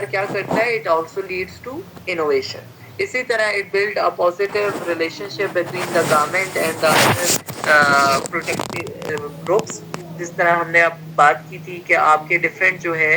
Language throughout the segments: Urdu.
کیا کرتا ہے, it also leads to innovation. اسی طرح it build a positive relationship between the government and the other protective groups. جس طرح ہم نے اب بات کی تھی کہ آپ کے ڈفرینٹ جو ہے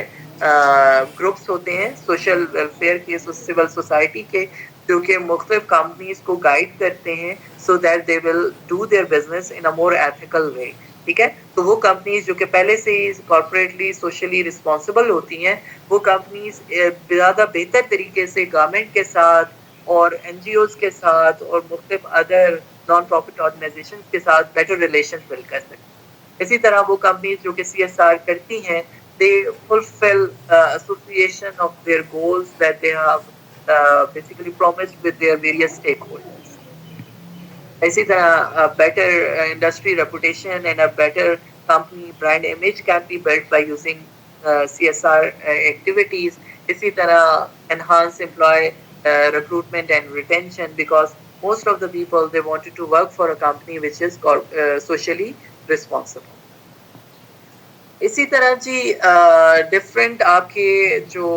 گروپس ہوتے ہیں سوشل ویلفیئر کے, سول سوسائٹی کے, جو کہ مختلف کمپنیز کو گائیڈ کرتے ہیں so that they will do their business in a more ethical way. ٹھیک ہے, تو وہ کمپنیز جو کہ پہلے سے ہی کارپوریٹلی سوشلی رسپانسبل ہوتی ہیں, وہ کمپنیز زیادہ بہتر طریقے سے گورنمنٹ کے ساتھ اور این جی اوز کے ساتھ اور مختلف ادر نان پروفٹ آرگنائزیشن کے ساتھ بیٹر ریلیشن بلڈ کر سکتے ہیں. اسی طرح وہ کمپنیز جو کہ سی ایس آر کرتی ہیں, they fulfill association of their goals that they have basically promised with their various stakeholders. اسی طرح better industry reputation and a better company brand image can be built by using CSR activities. اسی طرح enhance employee recruitment and retention because most of the people they wanted to work for a company which is socially responsible. اسی طرح جی ڈفرینٹ آپ کے جو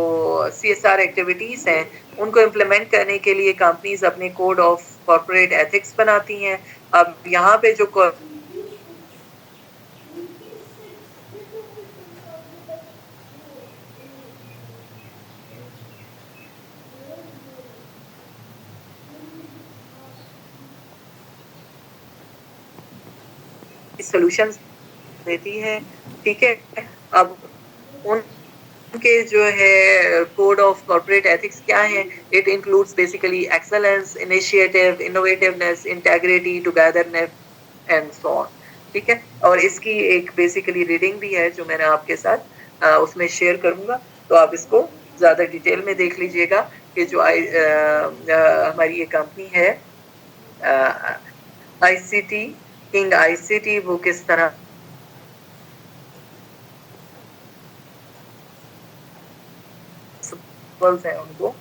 سی ایس آر ایکٹیویٹیز ہیں ان کو امپلیمنٹ کرنے کے لیے کمپنیز اپنے کوڈ آف کارپوریٹ ایتھکس بناتی ہیں. اب یہاں پہ جو سولوشنز دیتی ہے, ٹھیک ہے, اب ان کے جو ہے کوڈ آف کارپوریٹ ایتھکس کیا ہیں, it includes basically excellence, initiative, innovativeness, integrity, togetherness and so on. ٹھیک ہے, اور اس کی ایک بیسیکلی ریڈنگ بھی ہے جو میں نے آپ کے ساتھ اس میں شیئر کروں گا, تو آپ اس کو زیادہ ڈیٹیل میں دیکھ لیجئے گا کہ جو ہماری یہ کمپنی ہے آئی سی ٹی, کنگ آئی سی ٹی, وہ کس طرح ہیں ان کو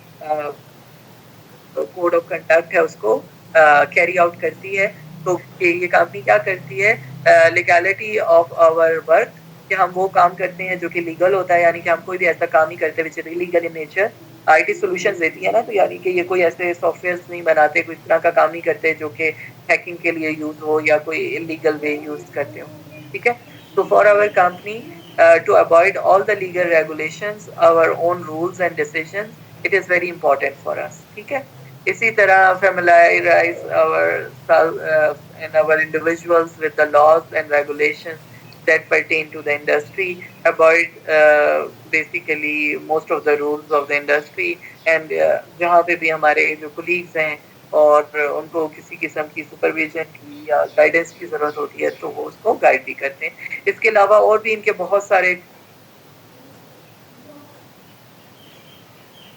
کوڈ آف کنڈکٹ ہے اس کو کیری آؤٹ کرتی ہے. تو یہ کمپنی کیا کرتی ہے, لیگلٹی آف آور ورک, کہ ہم وہ کام کرتے ہیں جو کہ لیگل ہوتا ہے, یعنی کہ ہم کوئی بھی ایسا کام نہیں کرتے which is legal in nature. I T solution دیتی ہے نا, تو یعنی کہ یہ کوئی ایسے سافٹ ویئر نہیں بناتے, کوئی اس طرح کا کام نہیں کرتے جو کہ ہیکنگ کے لیے یوز ہو یا کوئی انلیگل وے یوز کرتے ہو. ٹھیک ہے, تو for our company to avoid all the legal regulations, our own rules and decisions, it is very important for us. ٹھیک ہے, اسی طرح familiarize our individuals with the laws and regulations that pertain to the industry, avoid basically most of the rules of the industry, and جہاں پہ بھی ہمارے جو کولیگز ہیں اور ان کو کسی قسم کی سپرویژن کی یا گائیڈنس کی ضرورت ہوتی ہے تو وہ اس کو گائیڈ بھی کرتے ہیں. اس کے علاوہ اور بھی ان کے بہت سارے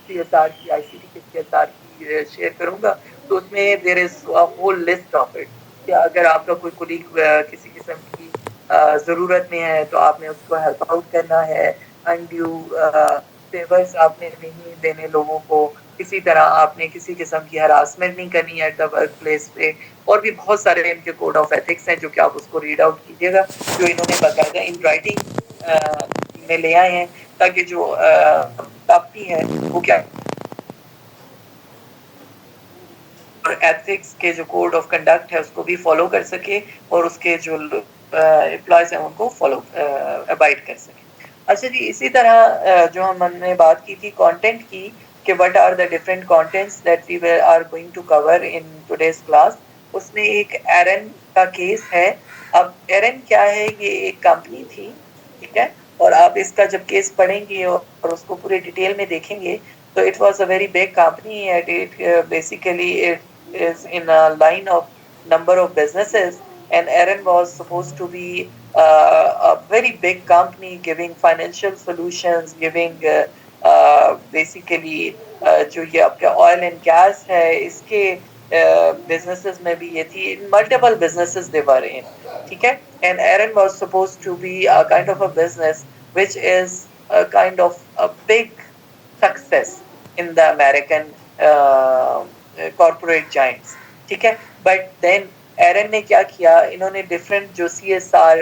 سی ایس آر کی, آئی سی ٹی کے سی ایس آر کی شیئر کروں گا, تو اس میں there is whole list of it, کہ اگر آپ کا کوئی کولیگ کسی قسم کی ضرورت میں ہے تو آپ نے اس کو ہیلپ آؤٹ کرنا ہے, انڈیو فیورز آپ نے نہیں دینے لوگوں کو, کسی طرح آپ نے کسی قسم کی ہراسمنٹ نہیں کرنی ہے ایٹ دا ورک پلیس پہ, اور بھی بہت سارے ان کے کوڈ آف ایتھکس ہیں جو کہ آپ اس کو ریڈ آؤٹ کیجیے گا, جو انہوں نے باقاعدہ ان رائٹنگ میں لے آئے ہیں, تاکہ جو کمپنی ہے وہ کیا ایتھکس کے جو کوڈ آف کنڈکٹ ہے اس کو بھی فالو کر سکے, اور اس کے جو امپلائز ہیں ان کو فالو ابائڈ کر سکے. اچھا جی, اسی طرح جو ہم نے بات کی تھی کانٹینٹ کی, کہ what are the different contents that we are going to cover in today's class, اس میں ایک ایرن کا کیس ہے. اب ایرن کیا ہے, یہ ایک کمپنی تھی, ٹھیک ہے, اور آپ اس کا جب کیس پڑھیں گے اور اس کو پورے ڈیٹیل میں دیکھیں گے تو it was a very big company and it basically it is in a line of number of businesses, and Aaron was supposed to be a very big company giving financial solutions, giving basically جو یہ آپ کا آئل اینڈ گیس ہے اس کے بزنسز میں بھی یہ تھی, multiple businesses they were in. ٹھیک ہے, and Aaron was supposed to be a kind of a business which is a kind of a big success in the American corporate giants. ٹھیک ہے, but then ایرن نے کیا کیا, انہوں نے ڈفرینٹ جو سی ایس آر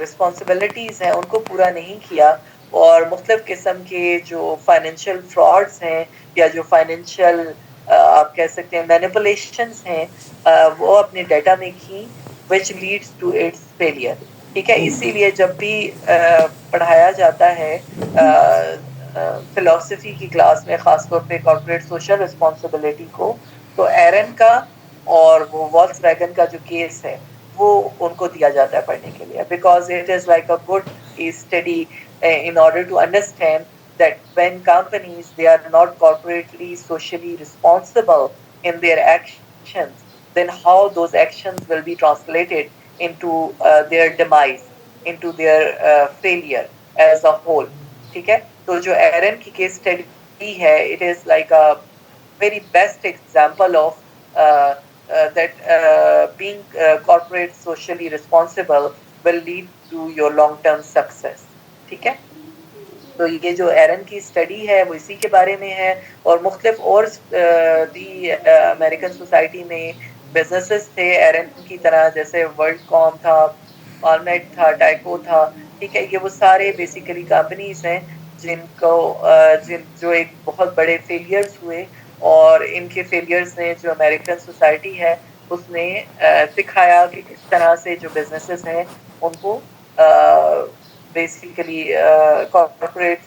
رسپانسبلٹیز ہیں ان کو پورا نہیں کیا اور مختلف قسم کے جو فائنینشیل فراڈز ہیں یا جو فائنینشیل آپ کہہ سکتے ہیں مینیپولیشنز ہیں وہ اپنے ڈیٹا میں کی which leads to its failure. ٹھیک ہے، اسی لیے جب بھی پڑھایا جاتا ہے فلسفی کی کلاس میں خاص طور پہ کارپوریٹ سوشل رسپانسبلٹی کو، تو ایرن کا اور وہ والکس ویگن کا جو کیس ہے وہ ان کو دیا جاتا ہے پڑھنے کے لیے because it is like a good study in order to understand that when companies they are not corporately socially responsible in their actions, then how those actions will be translated into their demise, into their failure as a whole. ٹھیک ہے، تو جو ایرن کی کیس اسٹڈی ہے it is like a very best example of that being corporate socially responsible will lead to your long term success. ٹھیک ہے، تو یہ جو ایرن کی اسٹڈی ہے وہ اسی کے بارے میں ہے اور مختلف اور بھی امریکن سوسائٹی میں بزنسز تھے ایرن کی طرح، جیسے ورلڈ کام تھا، پالمیٹ تھا، ٹائکو تھا. ٹھیک ہے، یہ وہ سارے بیسیکلی کمپنیز ہیں جن کو جو ایک بہت بڑے فیلئرز ہوئے اور ان کے فیلئرز نے جو امریکن سوسائٹی ہے اس نے سکھایا کہ کس طرح سے جو بزنسز ہیں ان کو بیسیکلی کارپوریٹ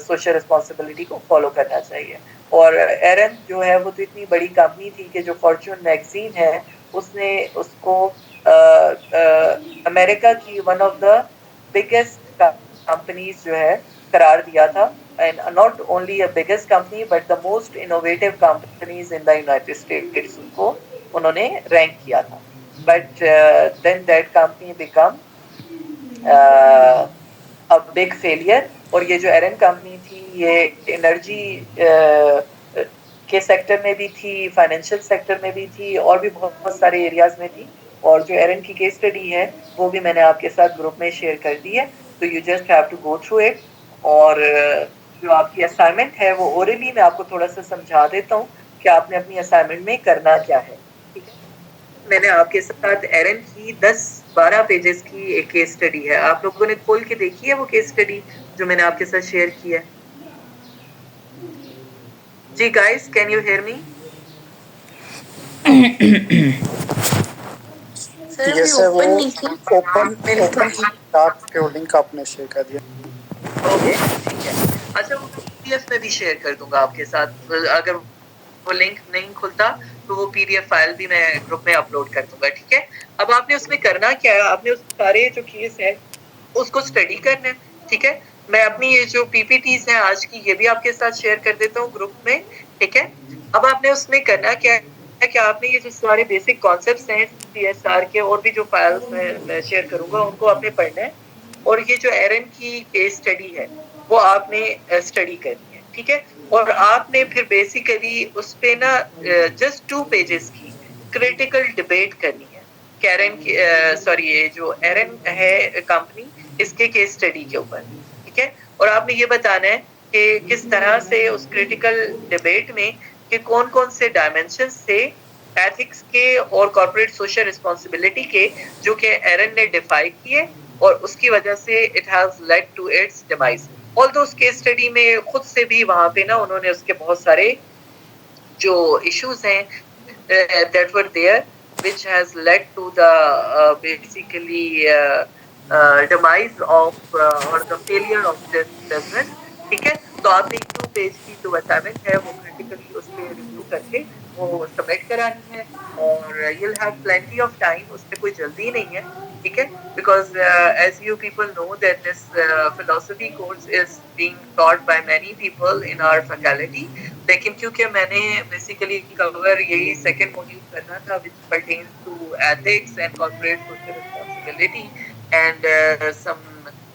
سوشل رسپانسبلٹی کو فالو کرنا چاہیے. اور ایرن جو ہے وہ تو اتنی بڑی کمپنی تھی کہ جو فارچون میگزین ہے اس نے اس کو امریکہ کی one of the biggest companies جو ہے قرار دیا تھا. And not only a biggest company but the most innovative companies in the United States ان کو انہوں نے رینک کیا تھا. But then that company become big failure. اور یہ جو ایرن کمپنی تھی یہ انرجی کے سیکٹر میں بھی تھی، فائنینشیل سیکٹر میں بھی تھی اور بھی بہت سارے ایریاز میں تھی. اور جو ایرن کی کیس اسٹڈی ہے وہ بھی میں نے آپ کے ساتھ گروپ میں شیئر کر دی ہے، تو you just have to go through it. اور جو آپ کی اسائنمنٹ ہے وہ اورلی میں آپ کو تھوڑا سا سمجھا دیتا ہوں کہ آپ نے اپنی اسائنمنٹ میں کرنا کیا ہے. ٹھیک ہے، میں نے آپ کے ساتھ ایرن کی 10-12 پیجز کی ایک کیس اسٹڈی ہے. آپ لوگوں نے کھول کے دیکھی ہے وہ کیس اسٹڈی جو میں نے آپ کے ساتھ شیئر کی ہے؟ جی guys, can you hear me? Yes sir, وہ اوپن ڈاک کے لنک آپ نے شیئر کر دیا. اوکے ٹھیک ہے، اچھا وہ میں پی ڈی ایف میں بھی شیئر کر دوں گا آپ کے ساتھ. اگر وہ لنک نہیں کھلتا تو وہ پی ڈی ایف فائل بھی میں گروپ میں اپلوڈ کر دوں گا. ٹھیک ہے، اب آپ نے اس میں کرنا کیا ہے، آپ نے اس سارے جو کیس ہے اس کو اسٹڈی کرنا ہے. ٹھیک ہے، میں اپنی یہ جو پی پی ٹیز ہیں آج کی یہ بھی آپ کے ساتھ شیئر کر دیتا ہوں گروپ میں. ٹھیک ہے، اب آپ نے اس میں کرنا کیا ہے کہ آپ نے یہ جو سارے بیسک کانسیپٹس ہیں سی ایس آر کے اور بھی جو فائلز میں شیئر کروں گا ان کو آپ نے پڑھنا ہے. اور یہ جو ایرن کی کیس اسٹڈی ہے وہ آپ نے اسٹڈی کرنی ہے. ٹھیک ہے، اور آپ نے پھر بیسیکلی اس پہ نا جسٹ 2 پیجز کی کریٹیکل ڈبیٹ کرنی ہے. کیرن کی سوری یہ جو ایرن ہے کمپنی اس کے کیس اسٹڈی کے اوپر. ٹھیک ہے، اور آپ نے یہ بتانا ہے کہ کس طرح سے اس کریٹیکل ڈبیٹ میں کہ کون کون سے ڈائمینشنز سے ایتھکس کے اور کارپوریٹ سوشل رسپانسبلٹی کے جو کہ ایرن نے ڈیفائی کیے اور اس کی وجہ سے it has led to its demise. Although اس کیس اسٹڈی میں خود سے بھی وہاں پہ نا انہوں نے اس کے بہت سارے جو ایشوز ہیں that were there which has led to the basically demise of or the failure of this business. ٹھیک ہے، تو آپ نے 2 پیج کی جو اسائنمنٹ ہے وہ کریٹیکلی اس پہ ریویو کر کے وہ سبمٹ کرانی ہے اور you'll have plenty of time. اس میں کوئی جلدی نہیں ہے. ٹھیک ہے، because as you people know that this philosophy course is being taught by many people in our faculty. لیکن کیونکہ میں نے بیسیکلی کور یہی سیکنڈ ماڈیول کرنا تھا which pertains to ethics and corporate social responsibility and some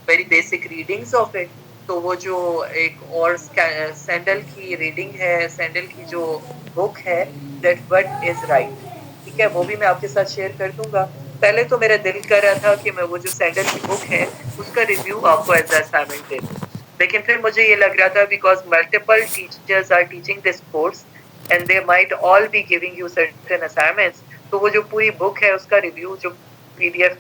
very basic readings of it. تو وہ جو ایک اور سینڈل کی ریڈنگ ہے، سینڈل کی جو بک ہے that what is right. ٹھیک ہے، وہ بھی میں آپ کے ساتھ شیئر کر دوں گا. پہلے تو میرا دل کر رہا تھا کہ میں وہ جو سینڈل کی بک ہے اس کا ریویو آپ کو ایز اے اسائنمنٹ دے دوں، لیکن پھر مجھے یہ لگ رہا تھا because multiple teachers are teaching this course and they might all be giving you certain assignments. تو وہ جو پوری بک ہے اس کا ریویو جو PDF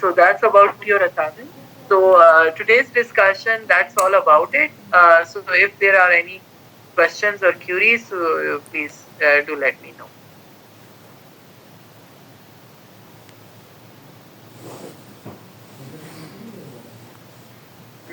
So that's about your assignment. So today's discussion, that's all about it. So if there are any questions or queries, please do let me know.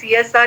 CSR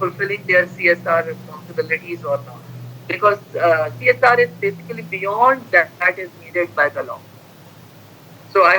fulfilling their CSR responsibilities or not, because CSR is basically beyond that is needed by the law. So I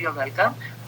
You're welcome.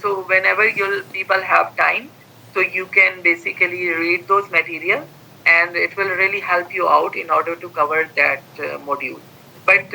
So whenever you people have time, so you can basically read those material and it will really help you out in order to cover that module. But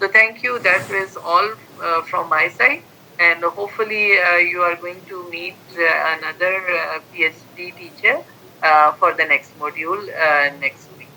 so thank you, that is all from my side and hopefully you are going to meet another PhD teacher for the next module next week.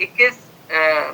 21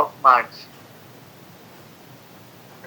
of March.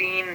3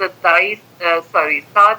7